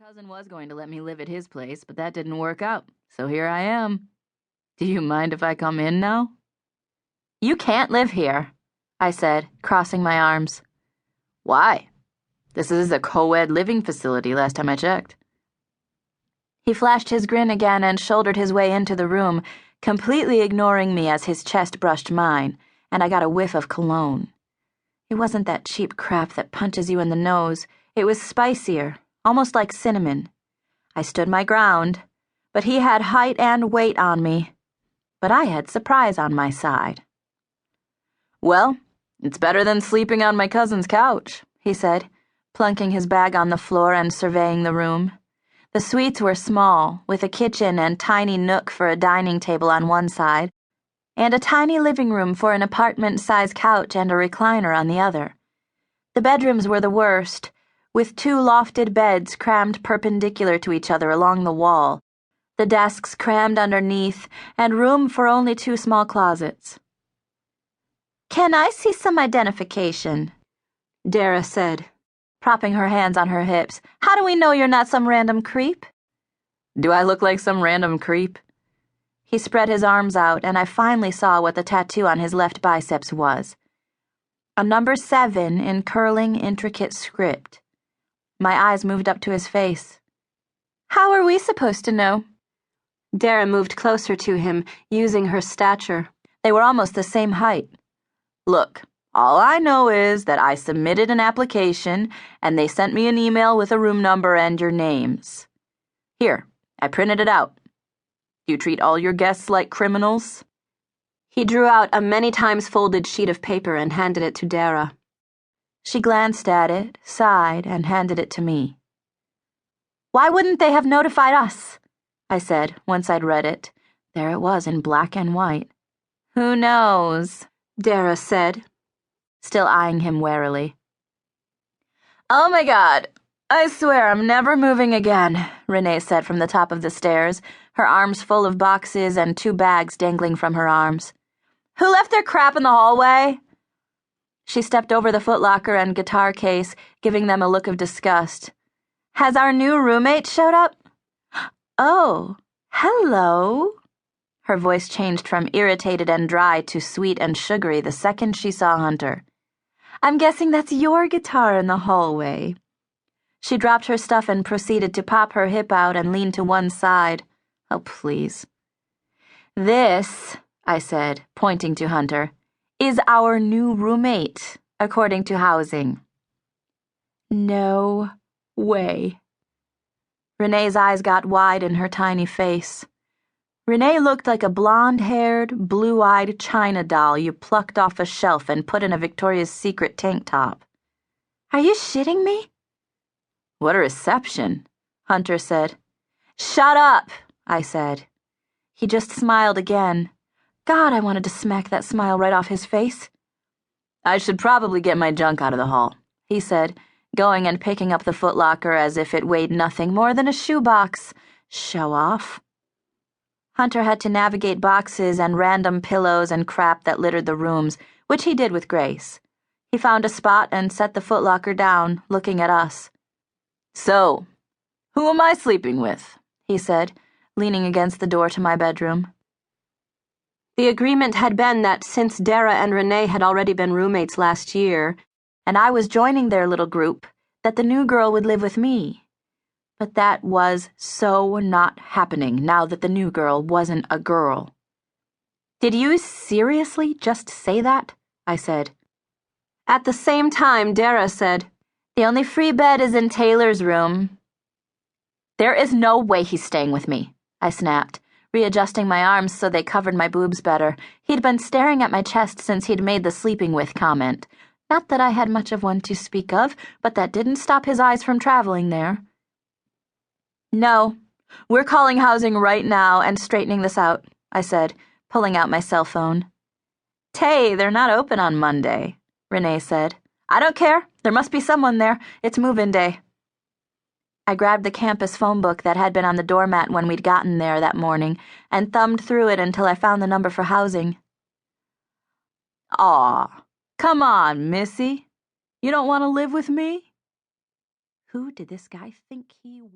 cousin was going to let me live at his place, but that didn't work out, so here I am. Do you mind if I come in now? You can't live here, I said, crossing my arms. Why? This is a co-ed living facility last time I checked. He flashed his grin again and shouldered his way into the room, completely ignoring me as his chest brushed mine, and I got a whiff of cologne. It wasn't that cheap crap that punches you in the nose. It was spicier, almost like cinnamon. I stood my ground, but he had height and weight on me. But I had surprise on my side. Well, it's better than sleeping on my cousin's couch, he said, plunking his bag on the floor and surveying the room. The suites were small, with a kitchen and tiny nook for a dining table on one side, and a tiny living room for an apartment-size couch and a recliner on the other. The bedrooms were the worst, with two lofted beds crammed perpendicular to each other along the wall, the desks crammed underneath, and room for only two small closets. "Can I see some identification?" Dara said, propping her hands on her hips. "How do we know you're not some random creep?" Do I look like some random creep? He spread his arms out, and I finally saw what the tattoo on his left biceps was. A number 7 in curling, intricate script. My eyes moved up to his face. "How are we supposed to know?" Dara moved closer to him, using her stature. They were almost the same height. Look, all I know is that I submitted an application, and they sent me an email with a room number and your names. Here, I printed it out. Do you treat all your guests like criminals? He drew out a many times folded sheet of paper and handed it to Dara. She glanced at it, sighed, and handed it to me. "Why wouldn't they have notified us?" I said, once I'd read it. There it was in black and white. "Who knows?" Dara said, still eyeing him warily. "Oh my God, I swear I'm never moving again," Renee said from the top of the stairs, her arms full of boxes and 2 bags dangling from her arms. "Who left their crap in the hallway?" She stepped over the footlocker and guitar case, giving them a look of disgust. "Has our new roommate showed up?" "Oh, hello." Her voice changed from irritated and dry to sweet and sugary the second she saw Hunter. "I'm guessing that's your guitar in the hallway." She dropped her stuff and proceeded to pop her hip out and lean to one side. Oh, please. "This," I said, pointing to Hunter, "is our new roommate, according to housing." "No way." Renee's eyes got wide in her tiny face. Renee looked like a blonde-haired, blue-eyed China doll you plucked off a shelf and put in a Victoria's Secret tank top. "Are you shitting me?" "What a reception," Hunter said. "Shut up," I said. He just smiled again. God, I wanted to smack that smile right off his face. "I should probably get my junk out of the hall," he said, going and picking up the footlocker as if it weighed nothing more than a shoebox. Show off. Hunter had to navigate boxes and random pillows and crap that littered the rooms, which he did with grace. He found a spot and set the footlocker down, looking at us. "So, who am I sleeping with?" he said, leaning against the door to my bedroom. The agreement had been that since Dara and Renee had already been roommates last year, and I was joining their little group, that the new girl would live with me. But that was so not happening now that the new girl wasn't a girl. "Did you seriously just say that?" I said. At the same time, Dara said, "The only free bed is in Taylor's room." "There is no way he's staying with me," I snapped, readjusting my arms so they covered my boobs better. He'd been staring at my chest since he'd made the sleeping with comment. Not that I had much of one to speak of, but that didn't stop his eyes from traveling there. "No, we're calling housing right now and straightening this out," I said, pulling out my cell phone. "Tay, they're not open on Monday," Renee said. "I don't care. There must be someone there. It's move-in day." I grabbed the campus phone book that had been on the doormat when we'd gotten there that morning and thumbed through it until I found the number for housing. "Aw, come on, Missy. You don't want to live with me?" Who did this guy think he was?